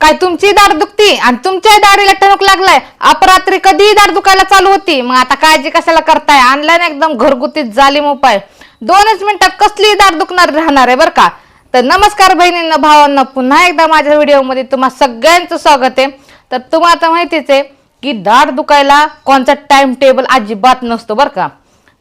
काय तुमची दाढ दुखती आणि तुमच्या दाढीला टणक लागलाय? अपरात्री कधी दाढ दुखायला चालू होती? मग आता काळजी कशाला करताय? ऑनलाईन एकदम घरगुती जालीम उपाय, 2च मिनिटात कसली दाढ दुखणार राहणार आहे बरं का. तर नमस्कार बहिणींना, भावांना, पुन्हा एकदा माझ्या व्हिडिओमध्ये तुम्हा सगळ्यांचं स्वागत आहे. तर तुम्हाला आता माहितीच आहे की दाढ दुखायला कोणता टाइम टेबल अजिबात नसतो बरं का.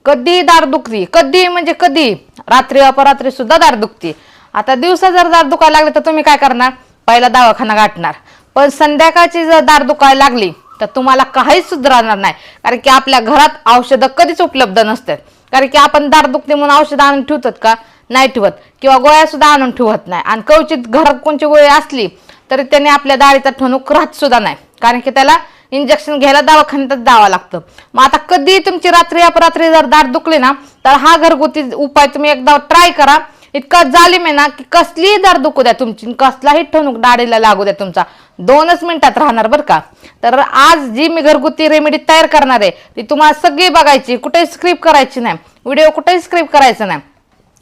कधी दाढ दुखती, कधी म्हणजे कधी, रात्री अपरात्री सुद्धा दाढ दुखती. आता दिवसा जर दाढ दुखायला लागली तर तुम्ही काय करणार? पहिला दवाखाना गाठणार. पण संध्याकाळची जर दाढ दुखायला लागली तर तुम्हाला काहीच सुधारणार नाही, कारण की आपल्या घरात औषधं कधीच उपलब्ध नसतात. कारण की आपण दाढ दुखते म्हणून औषधं आणून ठेवतात का? नाही ठेवत, किंवा गोळ्या सुद्धा आणून ठेवत नाही. आणि कवचित घरात कोणची गोळी असली तरी त्याने आपल्या दाढीचा ठणूक राहत सुद्धा नाही, कारण की त्याला इंजेक्शन घ्यायला दवाखान्यातच जावं लागतं. मग आता कधी तुमची रात्री अपरात्री जर दाढ दुखली ना तर हा घरगुती उपाय तुम्ही एकदा ट्राय करा. इतका जालिम आहे ना की कसलीही दाढ दुखू द्या तुमची, कसलाही ठणूक दाढीला लागू द्या तुमचा, 2च मिनिटात राहणार बरं का. तर आज जी मी घरगुती रेमेडी तयार करणार आहे ती तुम्हाला सगळी बघायची, कुठेही स्क्रिप्ट करायची नाही, व्हिडिओ कुठेही स्क्रिप्ट करायचं नाही,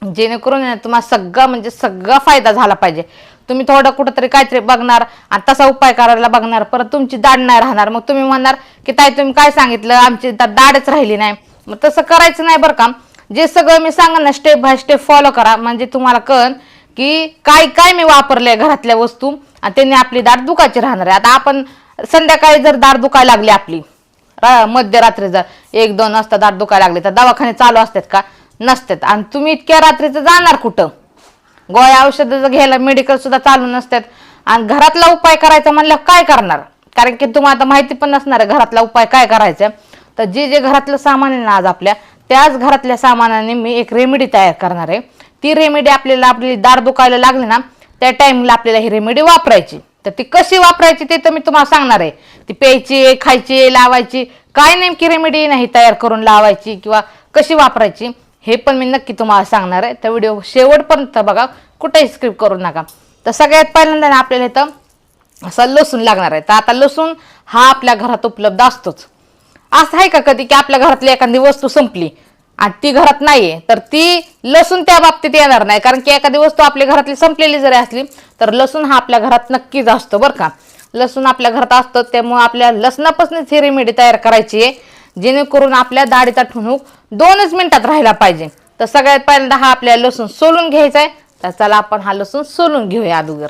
जेणेकरून तुम्हाला सगळा म्हणजे सगळा फायदा झाला पाहिजे. तुम्ही थोडं कुठंतरी काहीतरी बघणार आणि तसा उपाय करायला बघणार, परत तुमची दाढ नाही राहणार. मग तुम्ही म्हणणार की ताई तुम्ही काय सांगितलं, आमची दाढच राहिली नाही. मग तसं करायचं नाही बरं का. जे सगळं मी सांगा ना स्टेप बाय स्टेप फॉलो करा, म्हणजे तुम्हाला कळन की काय काय मी वापरले घरातल्या वस्तू आणि त्यांनी आपली दाढ दुखायची राहणार आहे. आता आपण संध्याकाळी जर दाढ दुखायला लागली आपली, मध्यरात्री जर 1-2 वाजता दाढ दुखायला लागली तर दवाखाने चालू असतात का? नसतात. आणि तुम्ही इतक्या रात्रीचं जाणार कुठं? गोळ्या औषधं घ्यायला मेडिकल सुद्धा चालू नसतात. आणि घरातला उपाय करायचा म्हणल्यावर काय करणार? कारण की तुम्हाला आता माहिती पण नसणार आहे घरातला उपाय काय करायचा. तर जे जे घरातलं सामान आहे ना आज आपल्या, त्याच घरातल्या सामानाने मी एक रेमेडी तयार करणार आहे. ती रेमेडी आपल्याला आपली दाढ दुखायला लागली ना त्या टाइमला आपल्याला ही रेमेडी वापरायची. तर ती कशी वापरायची ते तर मी तुम्हाला सांगणार आहे. ती प्यायची, खायची, लावायची, काय नेमकी रेमेडी नाही तयार करून लावायची किंवा कशी वापरायची हे पण मी नक्की तुम्हाला सांगणार आहे. तर व्हिडिओ शेवटपर्यंत बघा, कुठेही स्किप करू नका. तर सगळ्यात पहिल्यांदा आपल्याला इथं असा लसूण लागणार आहे. तर आता लसूण हा आपल्या घरात उपलब्ध असतोच. असं आहे का कधी की आपल्या घरातली एखादी वस्तू संपली आणि ती घरात नाहीये तर ती लसूण त्या बाबतीत येणार नाही, कारण की एखादी वस्तू आपल्या घरातली संपलेली जरी असली तर लसूण हा आपल्या घरात नक्कीच असतो बरं का. लसूण आपल्या घरात असतो, त्यामुळे आपल्या लसणापासूनच ही रेमेडी तयार करायची आहे, जेणेकरून आपल्या दाढीचा ठणूक 2च मिनिटात राहायला पाहिजे. तर सगळ्यात पहिल्यांदा हा आपल्याला लसूण सोलून घ्यायचा आहे. तर चला आपण हा लसूण सोलून घेऊया अगोदर.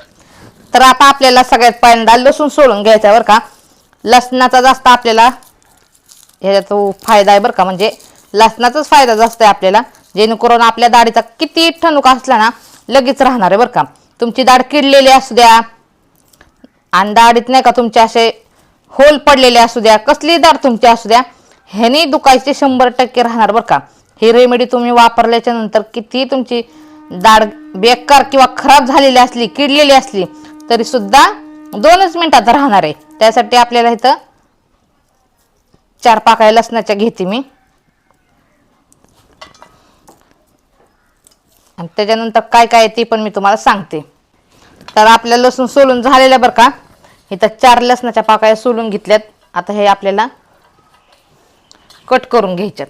तर आता आपल्याला सगळ्यात पहिल्यांदा लसूण सोलून घ्यायचा बरं का. लसणाचा जास्त आपल्याला ह्याच्यात फायदा आहे बरं का, म्हणजे लसणाचाच फायदा जास्त आहे आपल्याला, जेणेकरून आपल्या दाढीचा किती ठणूक असला ना लगेच राहणार आहे बरं का. तुमची दाढ किडलेली असू द्या आणि दाढीत नाही का तुमचे असे होल पडलेले असू द्या, कसली दाढ तुमची असू द्या, ह्यानी दुखायचे 100% राहणार बरं का. ही रेमेडी तुम्ही वापरल्याच्या नंतर किती तुमची दाढ बेकार किंवा खराब झालेली असली, किडलेली असली तरी सुद्धा 2च मिनिटात राहणार आहे. त्यासाठी आपल्याला इथं 4 पाकळ्या लसणाच्या घेते मी. आणि त्याच्यानंतर काय काय ते पण मी तुम्हाला सांगते. तर आपल्या लसूण सोलून झालेल्या बरं का. इथं 4 लसणाच्या पाकळ्या सोलून घेतल्यात. आता हे आपल्याला कट करून घ्यायच्यात.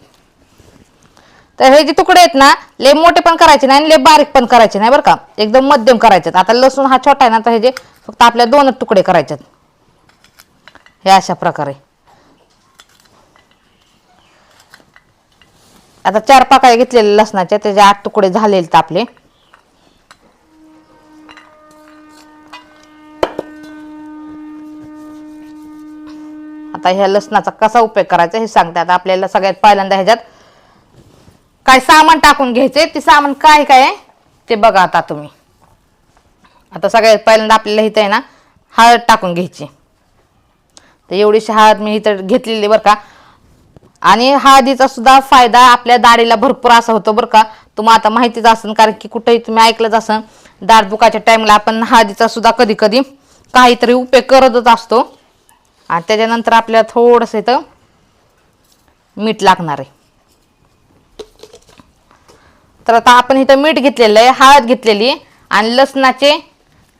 तर हे जे तुकडे आहेत ना लय मोठे पण करायचे नाही आणि लय बारीक पण करायचे नाही बरं का, एकदम मध्यम करायचे. आता लसूण हा छोटा आहे ना, तर हे जे फक्त आपल्या 2च तुकडे करायचे हे अशा प्रकारे. आता 4 पाकळ्या घेतलेले लसणाचे, त्याचे 8 तुकडे झालेले आपले. आता ह्या लसणाचा कसा उपयोग करायचा हे सांगते. आता आपल्याला सगळ्यात पहिल्यांदा ह्याच्यात काय सामान टाकून घ्यायचे, ते सामान काय काय आहे ते बघा आता तुम्ही. आता सगळ्यात पहिल्यांदा आपल्याला इथं आहे ना हळद टाकून घ्यायची. तर एवढीशी हळद मी इथं घेतलेली बरं का. आणि हळदीचा सुद्धा फायदा आपल्या दाढीला भरपूर असा होतो बरं का. तुम्हाला आता माहितीच असेल, कारण की कुठेही तुम्ही ऐकलंच असेल, दाढ दुखायच्या टाइमला आपण हळदीचा सुद्धा कधी कधी काहीतरी उपयोग करतच असतो. आणि त्याच्यानंतर आपल्याला थोडंसं इथं मीठ लागणार आहे. तर आता आपण इथं मीठ घेतलेलं आहे, हळद घेतलेली आणि लसणाचे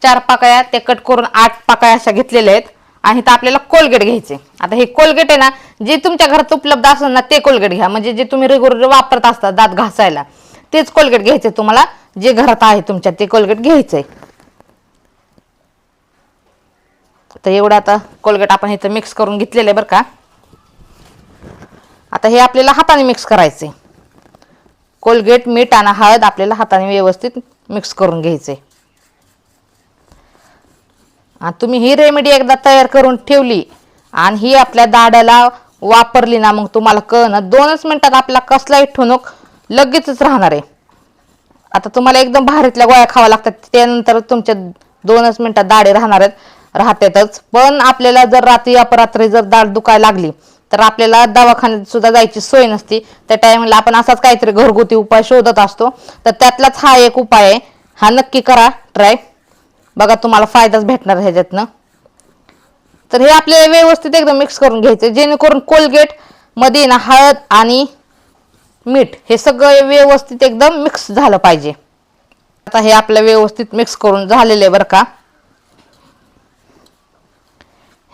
4 पाकळ्या ते कट करून 8 पाकळ्या अशा घेतलेल्या आहेत. आणि इथं आपल्याला कोलगेट घ्यायचे. आता हे कोलगेट आहे ना, जे तुमच्या घरात उपलब्ध असेल ना ते कोलगेट घ्या, म्हणजे जे तुम्ही रेग्युलर वापरत असता दात घासायला तेच कोलगेट घ्यायचे तुम्हाला, जे घरात आहे तुमच्या ते कोलगेट घ्यायचंय. तर एवढं आता कोलगेट आपण इथं मिक्स करून घेतलेलं आहे बरं का. आता हे आपल्याला हाताने मिक्स करायचे. कोलगेट, मीठ आणि हळद आपल्याला हाताने व्यवस्थित मिक्स करून घ्यायचे. आणि तुम्ही ही रेमेडी एकदा तयार करून ठेवली आणि ही आपल्या दाढ्याला वापरली ना, मग तुम्हाला कळणार 2च मिनिटात आपला कसलाही ठणूक लगेचच राहणार आहे. आता तुम्हाला एकदम भारीतल्या गोळ्या खावा लागतात, त्यानंतर तुमच्या 2च मिनिटात दाढे राहतातच. पण आपल्याला जर रात्री अपरात्री जर दाढ दुखायला लागली तर आपल्याला दवाखान्यात सुद्धा जायची सोय नसती. त्या टायमिंगला आपण असाच काहीतरी घरगुती उपाय शोधत असतो. तर त्यातलाच हा एक उपाय आहे. हा नक्की करा ट्राय, बघा तुम्हाला फायदाच भेटणार ह्याच्यातनं. तर हे आपल्याला व्यवस्थित एकदम मिक्स करून घ्यायचं, जेणेकरून कोलगेट मध्ये ना हळद आणि मीठ हे सगळं व्यवस्थित एकदम मिक्स झालं पाहिजे. आता हे आपलं व्यवस्थित मिक्स करून झालेलं आहे बरं का.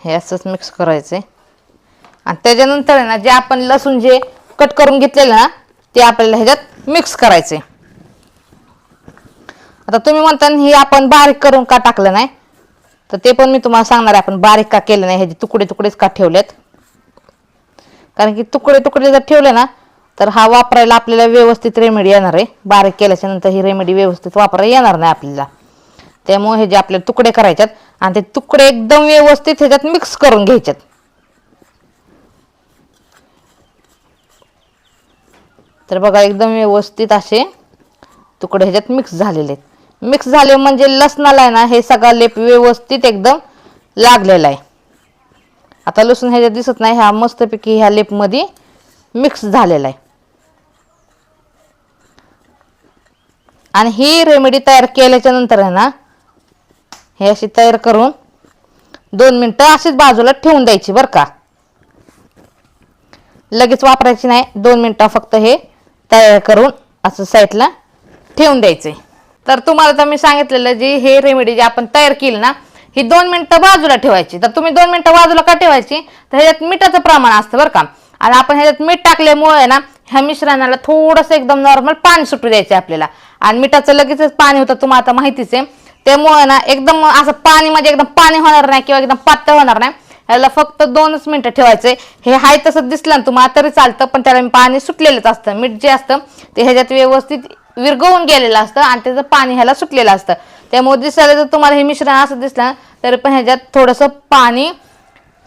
हे असंच मिक्स करायचंय. आणि त्याच्यानंतर ना जे आपण लसूण जे कट करून घेतलेलं ना ते आपल्याला ह्याच्यात मिक्स करायचे. आता तुम्ही म्हणता हे आपण बारीक करून का टाकलं नाही, तर ते पण मी तुम्हाला सांगणार आहे आपण बारीक का केलं नाही, ह्याचे तुकडे तुकडेच का ठेवलेत. कारण की तुकडे तुकडे जर ठेवले ना तर हा वापरायला आपल्याला व्यवस्थित रेमेडी येणार आहे. बारीक केल्याच्या नंतर ही रेमेडी व्यवस्थित वापरायला येणार नाही आपल्याला. त्यामुळे हे जे आपल्याला तुकडे करायच्यात आणि ते तुकडे एकदम व्यवस्थित ह्याच्यात मिक्स करून घ्यायच्यात. तर बघा एकदम व्यवस्थित असे तुकडे ह्याच्यात मिक्स झालेले आहेत. मिक्स झाले म्हणजे लसणाला आहे ना हे सगळा लेप व्यवस्थित एकदम लागलेला आहे. आता लसूण ह्याच्यात दिसत नाही, हा मस्तपैकी ह्या लेपमध्ये मिक्स झालेला आहे. आणि ही रेमेडी तयार केल्याच्या नंतर आहे ना हे अशी तयार करून 2 मिनिटं अशीच बाजूला ठेवून द्यायची बरं का. लगेच वापरायची नाही, 2 मिनिटं फक्त हे तयार करून असं साईडला ठेवून द्यायचे. तर तुम्हाला तर मी सांगितलेलं जी हे रेमेडी जी आपण तयार केली ना ही 2 मिनिटं बाजूला ठेवायची. तर तुम्ही 2 मिनिटं बाजूला का ठेवायची, तर ह्याच्यात मिठाचं प्रमाण असतं बरं का. आणि आपण ह्याच्यात मीठ टाकल्यामुळे ना ह्या मिश्रणाला थोडंसं एकदम नॉर्मल पाणी सुटू द्यायचे आपल्याला. आणि मिठाचं लगेचच पाणी होतं तुम्हाला आता माहितीच आहे. त्यामुळे ना एकदम असं पाणी म्हणजे एकदम पाणी होणार नाही किंवा एकदम पातळ होणार नाही. ह्याला फक्त 2च मिनिटं ठेवायचे. हे हाय तसं दिसलं ना तुम्हाला तरी चालतं, पण त्याला पाणी सुटलेलंच असतं. मीठ जे असतं ते ह्याच्यात व्यवस्थित विरघळून गेलेलं असतं आणि त्याचं पाणी ह्याला सुटलेलं असतं. त्यामुळे दिसायला जर तुम्हाला हे मिश्रण असं दिसलं तरी पण ह्याच्यात थोडंसं पाणी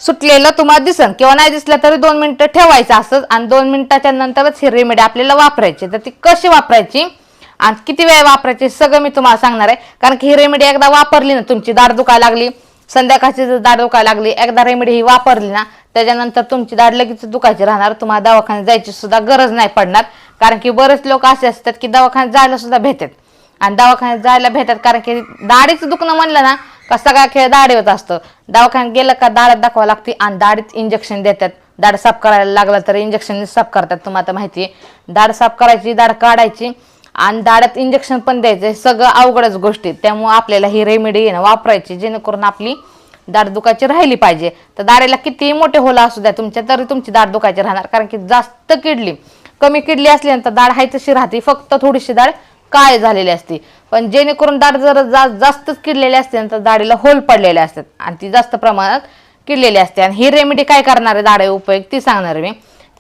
सुटलेलं तुम्हाला दिसन किंवा नाही दिसलं तरी 2 मिनिटं ठेवायचं असतं. आणि 2 मिनिटाच्या नंतरच ही रेमेडी आपल्याला वापरायची. तर ती कशी वापरायची आणि किती वेळ वापरायची सगळं मी तुम्हाला सांगणार आहे. कारण की ही रेमेडी एकदा वापरली ना, तुमची दाढ दुखायला लागली, संध्याकाळची जर दाढ दुखायला लागली, एकदा रेमेडी ही वापरली ना त्याच्यानंतर तुमची दाढ लगेच दुखायची राहणार. तुम्हाला दवाखान्यात जायची सुद्धा गरज नाही पडणार. कारण की बरेच लोक असे असतात की दवाखान्यात जायला सुद्धा भेटतात. आणि दवाखान्यात जायला भेटतात कारण की दाढीचं दुखणं म्हणलं ना का सगळा खेळ दाढीवर असतं. दवाखान्यात गेलं का दाढत दाखवावं लागते आणि दाढीत इंजेक्शन देतात. दाढ साफ करायला लागलं तर इंजेक्शन साफ करतात. तुम्हाला आता माहिती आहे, दाढ साफ करायची, दाढ काढायची आणि दाढ्यात इंजेक्शन पण द्यायचं, सगळं अवघडच गोष्टी. त्यामुळे आपल्याला ही रेमेडी आहे ना वापरायची, जेणेकरून आपली दाढ दुखायची राहिली पाहिजे. तर दाढेला कितीही मोठे होला असू द्या तुमच्या तरी तुमची दाढ दुखायची राहणार. कारण की जास्त किडली, कमी किडली असली तर दाढ हाय तशी राहते, फक्त थोडीशी दाढ काय झालेली असते. पण जेणेकरून दाढ जर जास्तच किडलेली असते तर दाढीला होल पडलेले असतात आणि ती जास्त प्रमाणात किडलेली असते. आणि ही रेमेडी काय करणार आहे दाढे उपयोग ती सांगणार मी,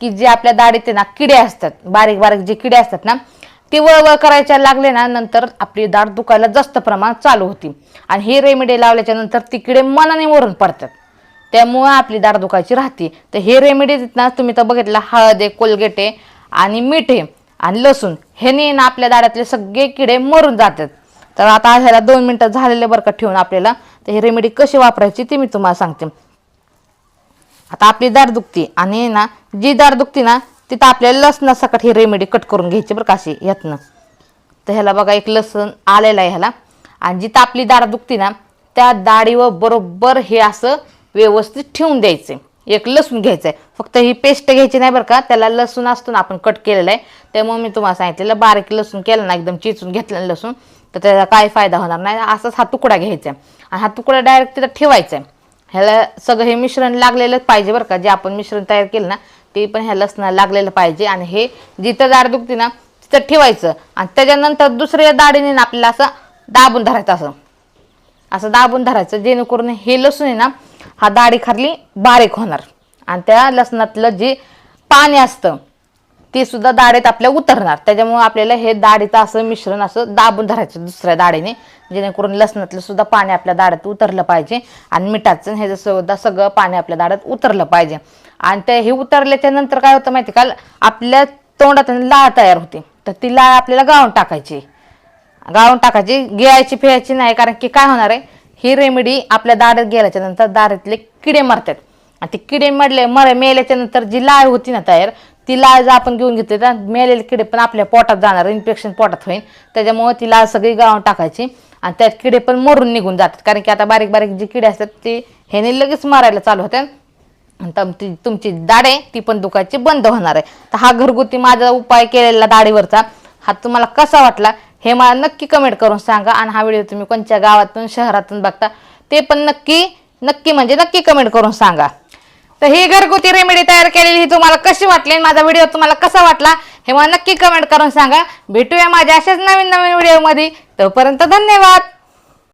की जे आपल्या दाढीत ना किडे असतात, बारीक बारीक जे किडे असतात ना ती वळवळ करायच्या लागले ना नंतर आपली दाढ दुखायला जास्त प्रमाणात चालू होती. आणि ही रेमेडी लावल्याच्या नंतर ती किडे मनाने मरून पडतात. त्यामुळे आपली दाढ दुखायची राहते. तर हे रेमेडी ना तुम्ही तर बघितलं, हळद आहे, कोलगेट आहे आणि मीठ आहे आणि लसूण, ह्याने ना आपल्या दाढ्यातले सगळे किडे मरून जातात. तर आता ह्याला 2 मिनिटं झालेले बरं का ठेवून आपल्याला. तर ही रेमेडी कशी वापरायची ती मी तुम्हाला सांगते. आता आपली दाढ दुखती आणि ना जी दाढ दुखती ना तिथं आपल्याला लसणासकट ही रेमेडी कट करून घ्यायची बरं का अशी यातनं. तर ह्याला बघा एक लसण आलेला आहे ह्याला. आणि जिथं आपली दाढ दुखती ना त्या दाढीवर बरोबर हे असं व्यवस्थित ठेवून द्यायचं. एक लसूण घ्यायचं आहे, फक्त ही पेस्ट घ्यायची नाही बरं का, त्याला लसूण असतो ना आपण कट केलेला आहे. त्यामुळे मी तुम्हाला सांगितलेलं बारीक लसूण केलं ना एकदम चिचून घेतलेलं लसूण तर त्याचा काय फायदा होणार नाही. असंच हा तुकडा घ्यायचा आहे आणि हा तुकडा डायरेक्ट तिथं ठेवायचा आहे. ह्याला सगळं हे मिश्रण लागलेलंच पाहिजे बरं का, जे आपण मिश्रण तयार केलं ना ते पण ह्या लसणाला लागलेलं पाहिजे. आणि हे जिथं दाढ दुखते ना तिथं ठेवायचं आणि त्याच्यानंतर दुसऱ्या दाढीने आपल्याला असं दाबून धरायचं असं. असं दाबून धरायचं, जेणेकरून हे लसूण आहे ना हा दाढी खाली बारीक होणार आणि त्या लसणातलं जे पाणी असतं ते सुद्धा दाढीत आपल्या उतरणार. त्याच्यामुळे आपल्याला हे दाढीचं असं मिश्रण असं दाबून धरायचं दुसऱ्या दाढीने, जेणेकरून लसणातलं सुद्धा पाणी आपल्या दाढीत उतरलं पाहिजे आणि मिठाचं हे सुद्धा सगळं पाणी आपल्या दाढीत उतरलं पाहिजे. आणि ते हे उतरल्याच्या नंतर काय होतं माहिती का, आपल्या तोंडात लाळ तयार होते. तर ती लाळ आपल्याला गाळून टाकायची, गिळायची पिळायची नाही. कारण की काय होणार आहे, ही रेमेडी आपल्या दाढीत गेल्याच्या नंतर दाढीतले किडे मरतात आणि ते किडे मेल्याच्या नंतर जी लाळ होती ना तयार, ती लाळ जर आपण घेऊन घेतली तर मेलेले किडे पण आपल्या पोटात जाणार, इन्फेक्शन पोटात होईल. त्याच्यामुळे ती लाळ सगळी गाळून टाकायची आणि त्यात किडे पण मरून निघून जातात. कारण की आता बारीक बारीक जी किडे असतात ते ह्याने लगेच मारायला चालू होते आणि तुमची दाढे ती पण दुखायची बंद होणार आहे. तर हा घरगुती माझा उपाय केलेला दाढीवरचा हा तुम्हाला कसा वाटला हे मला नक्की कमेंट करून सांगा. आणि हा व्हिडिओ तुम्ही कोणत्या गावातून शहरातून बघता ते पण नक्की कमेंट करून सांगा. तर ही घरगुती रेमेडी तयार केलेली ही तुम्हाला कशी वाटली, माझा व्हिडिओ तुम्हाला कसा वाटला हे मला नक्की कमेंट करून सांगा. भेटूया माझ्या अशाच नवीन व्हिडिओमध्ये. तोपर्यंत धन्यवाद.